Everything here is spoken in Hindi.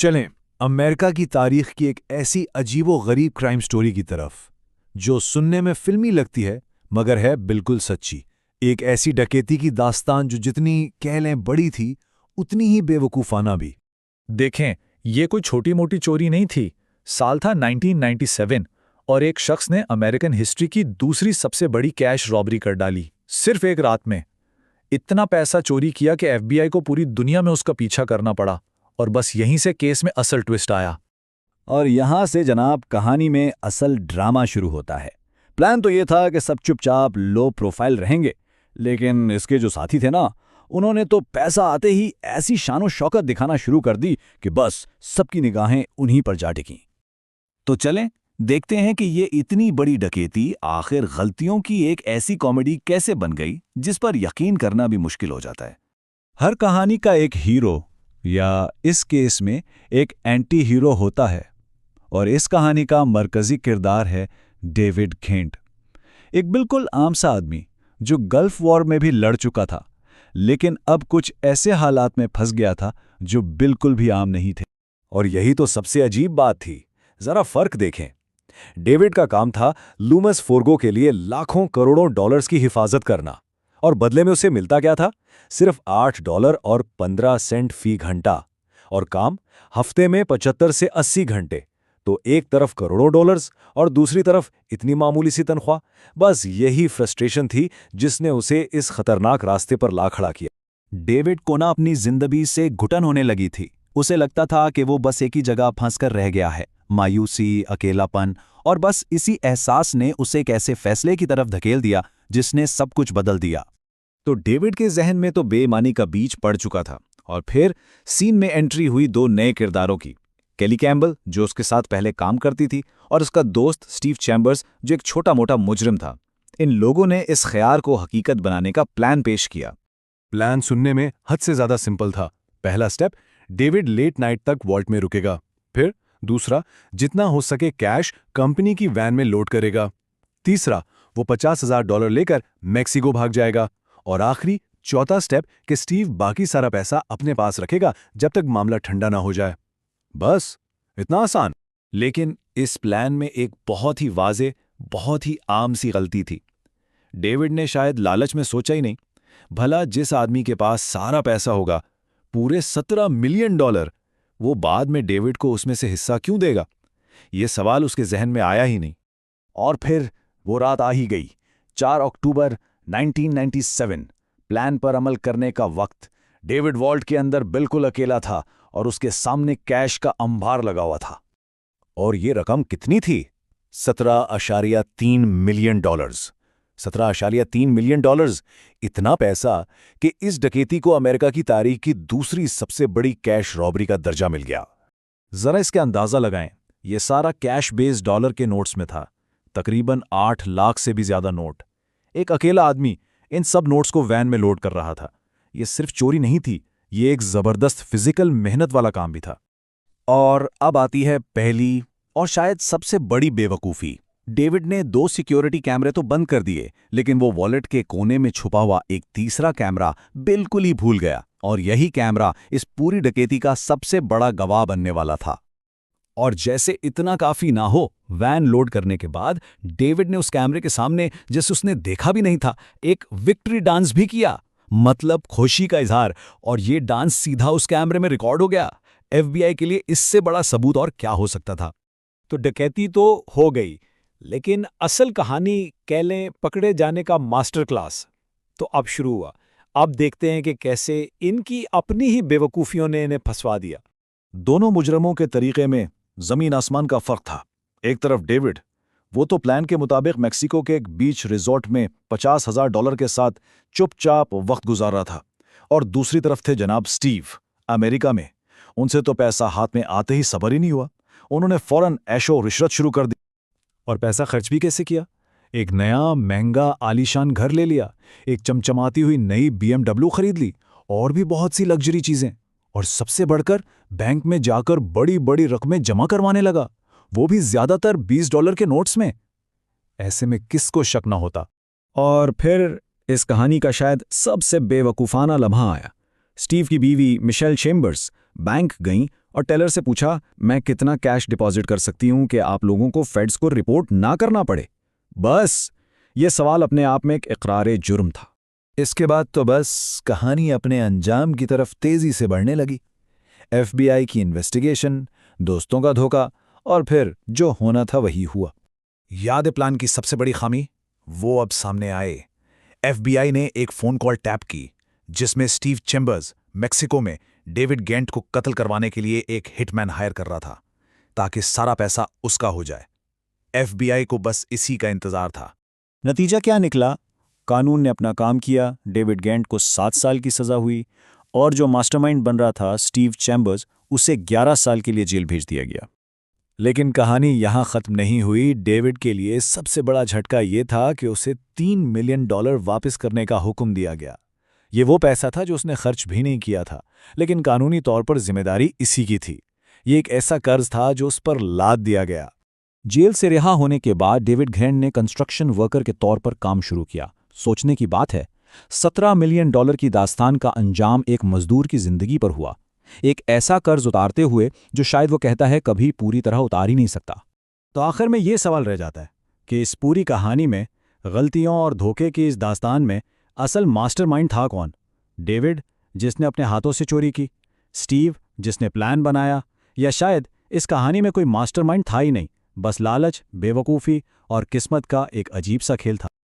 चलें अमेरिका की तारीख की एक ऐसी अजीबो-गरीब क्राइम स्टोरी की तरफ, जो सुनने में फिल्मी लगती है मगर है बिल्कुल सच्ची। एक ऐसी डकैती की दास्तान जो जितनी कह लें बड़ी थी, उतनी ही बेवकूफ़ाना भी। देखें, ये कोई छोटी-मोटी चोरी नहीं थी। साल था 1997 और एक शख्स ने अमेरिकन हिस्ट्री की दूसरी सबसे बड़ी कैश रॉबरी कर डाली, सिर्फ एक रात में। इतना पैसा चोरी किया कि एफबीआई को पूरी दुनिया में उसका पीछा करना पड़ा और बस यहीं से केस में असल ट्विस्ट आया। और यहाँ से जनाब कहानी में असल ड्रामा शुरू होता है। प्लान तो ये था कि सब चुपचाप लो प्रोफाइल रहेंगे, लेकिन इसके जो साथी थे ना, उन्होंने तो पैसा आते ही ऐसी शानो शौकत दिखाना शुरू कर दी कि बस सबकी निगाहें उन्हीं पर जा टिकीं। तो चलें देखते हैं कि ये इतनी बड़ी डकैती आखिर गलतियों की एक ऐसी कॉमेडी कैसे बन गई जिस पर यकीन करना भी मुश्किल हो जाता है। हर कहानी का एक हीरो या इस केस में एक एंटी हीरो होता है, और इस कहानी का मरकजी किरदार है डेविड घेंट। एक बिल्कुल आम सा आदमी जो गल्फ वॉर में भी लड़ चुका था, लेकिन अब कुछ ऐसे हालात में फंस गया था जो बिल्कुल भी आम नहीं थे। और यही तो सबसे अजीब बात थी। जरा फर्क देखें। डेविड का काम था लूमस फोर्गो के लिए लाखों करोड़ों डॉलर्स की हिफाजत करना, और बदले में उसे मिलता क्या था? सिर्फ $8 और 15 सेंट फी घंटा, और काम हफ्ते में 75 से 80 घंटे। तो एक तरफ करोड़ों डॉलर्स और दूसरी तरफ इतनी मामूली सी तनख्वाह। बस यही फ्रस्ट्रेशन थी जिसने उसे इस खतरनाक रास्ते पर ला खड़ा किया। डेविड को ना अपनी जिंदगी से घुटन होने लगी थी। उसे लगता था कि वो बस एक ही जगह फंसकर रह गया है। मायूसी, अकेलापन, और बस इसी एहसास ने उसे एक ऐसे फैसले की तरफ धकेल दिया जिसने सब कुछ बदल दिया। तो डेविड के जहन में तो बेईमानी का बीज पड़ चुका था, और फिर सीन में एंट्री हुई दो नए किरदारों की। केली कैम्बल, जो उसके साथ पहले काम करती थी, और उसका दोस्त स्टीव चैम्बर्स, जो एक छोटा-मोटा मुजरिम था। इन लोगों ने इस ख्याल को हकीकत बनाने का प्लान पेश किया। प्लान सुनने में हद से ज्यादा सिंपल था। पहला स्टेप, डेविड लेट नाइट तक वॉल्ट में रुकेगा। फिर दूसरा, जितना हो सके कैश कंपनी की वैन में लोड करेगा। तीसरा, वो $50,000 लेकर मेक्सिको भाग जाएगा। और आखिरी चौथा स्टेप कि स्टीव बाकी सारा पैसा अपने पास रखेगा जब तक मामला ठंडा ना हो जाए। बस इतना आसान। लेकिन इस प्लान में एक बहुत ही वाज़ेह, बहुत ही आम सी गलती थी। डेविड ने शायद लालच में सोचा ही नहीं, भला जिस आदमी के पास सारा पैसा होगा, पूरे $17 मिलियन, वो बाद में डेविड को उसमें से हिस्सा क्यों देगा? ये सवाल उसके जहन में आया ही नहीं। और फिर वो रात आ ही गई, 4 अक्टूबर 1997। प्लान पर अमल करने का वक्त। डेविड वॉल्ट के अंदर बिल्कुल अकेला था और उसके सामने कैश का अंबार लगा हुआ था। और ये रकम कितनी थी? $17.3 मिलियन। $17.3 मिलियन, इतना पैसा कि इस डकैती को अमेरिका की तारीख की दूसरी सबसे बड़ी कैश रॉबरी का दर्जा मिल गया। जरा इसके अंदाजा लगाएं, ये सारा कैश बेस्ड डॉलर के नोट्स में था, तकरीबन 8 लाख से भी ज्यादा नोट। एक अकेला आदमी इन सब नोट्स को वैन में लोड कर रहा था। ये सिर्फ चोरी नहीं थी, ये एक जबरदस्त फिजिकल मेहनत वाला काम भी था। और अब आती है पहली और शायद सबसे बड़ी बेवकूफ़ी। डेविड ने 2 सिक्योरिटी कैमरे तो बंद कर दिए, लेकिन वो वॉलेट के कोने में छुपा हुआ एक तीसरा कैमरा बिल्कुल ही भूल गया, और यही कैमरा इस पूरी डकैती का सबसे बड़ा गवाह बनने वाला था। और जैसे इतना काफी ना हो, वैन लोड करने के बाद डेविड ने उस कैमरे के सामने, जैसे उसने देखा भी नहीं था, एक विक्ट्री डांस भी किया, मतलब खुशी का इजहार। और ये डांस सीधा उस कैमरे में रिकॉर्ड हो गया। एफबीआई के लिए इससे बड़ा सबूत और क्या हो सकता था? तो डकैती तो हो गई, लेकिन असल कहानी कह लें पकड़े जाने का मास्टर क्लास तो अब शुरू हुआ। अब देखते हैं कि कैसे इनकी अपनी ही बेवकूफ़ियों ने इन्हें फंसवा दिया। दोनों मुजरमों के तरीके में जमीन आसमान का फर्क था। एक तरफ डेविड, वो तो प्लान के मुताबिक मेक्सिको के एक बीच रिजॉर्ट में $50,000 के साथ चुपचाप वक्त गुजार रहा था, और दूसरी तरफ थे जनाब स्टीव, अमेरिका में। उनसे तो पैसा हाथ में आते ही सबर ही नहीं हुआ। उन्होंने फौरन ऐशो रिशवत शुरू कर दी। और पैसा खर्च भी कैसे किया? एक नया महंगा आलीशान घर ले लिया, एक चमचमाती हुई नई BMW खरीद ली, और भी बहुत सी लग्जरी चीजें। और सबसे बढ़कर बैंक में जाकर बड़ी बड़ी रकमें जमा करवाने लगा, वो भी ज्यादातर $20 के नोट्स में। ऐसे में किसको शक न होता? और फिर इस कहानी का शायद सबसे बेवकूफ़ाना लम्हा आया। स्टीव की बीवी मिशेल चेम्बर्स बैंक गईं और टेलर से पूछा, मैं कितना कैश डिपॉजिट कर सकती हूं कि आप लोगों को फेड्स को रिपोर्ट ना करना पड़े। बस ये सवाल अपने आप में एक इकरार जुर्म था। इसके बाद तो बस कहानी अपने अंजाम की तरफ तेजी से बढ़ने लगी। FBI की इन्वेस्टिगेशन, दोस्तों का धोखा, और फिर जो होना था वही हुआ। याद प्लान की सबसे बड़ी खामी वो अब सामने आए। FBI ने एक फोन कॉल टैप की जिसमें स्टीव चेम्बर्स मेक्सिको में डेविड गेंट को कत्ल करवाने के लिए एक हिटमैन हायर कर रहा था ताकि सारा पैसा उसका हो जाए। FBI को बस इसी का इंतजार था। नतीजा क्या निकला? कानून ने अपना काम किया, डेविड गेंट को 7 साल की सजा हुई और जो मास्टरमाइंड बन रहा था स्टीव चैम्बर्स, उसे 11 साल के लिए जेल भेज दिया गया। लेकिन कहानी यहां खत्म नहीं हुई। डेविड के लिए सबसे बड़ा झटका यह था कि उसे $3 मिलियन वापस करने का हुक्म दिया गया। ये वो पैसा था जो उसने खर्च भी नहीं किया था, लेकिन कानूनी तौर पर जिम्मेदारी इसी की थी। ये एक ऐसा कर्ज था जो उस पर लाद दिया गया। जेल से रिहा होने के बाद डेविड गेंट ने कंस्ट्रक्शन वर्कर के तौर पर काम शुरू किया। सोचने की बात है, $17 मिलियन की दास्तान का अंजाम एक मजदूर की जिंदगी पर हुआ, एक ऐसा कर्ज उतारते हुए जो शायद वो कहता है कभी पूरी तरह उतार ही नहीं सकता। तो आखिर में ये सवाल रह जाता है कि इस पूरी कहानी में, गलतियों और धोखे की इस दास्तान में असल मास्टरमाइंड था कौन? डेविड, जिसने अपने हाथों से चोरी की, स्टीव, जिसने प्लान बनाया, या शायद इस कहानी में कोई मास्टरमाइंड था ही नहीं, बस लालच, बेवकूफ़ी और किस्मत का एक अजीब सा खेल था।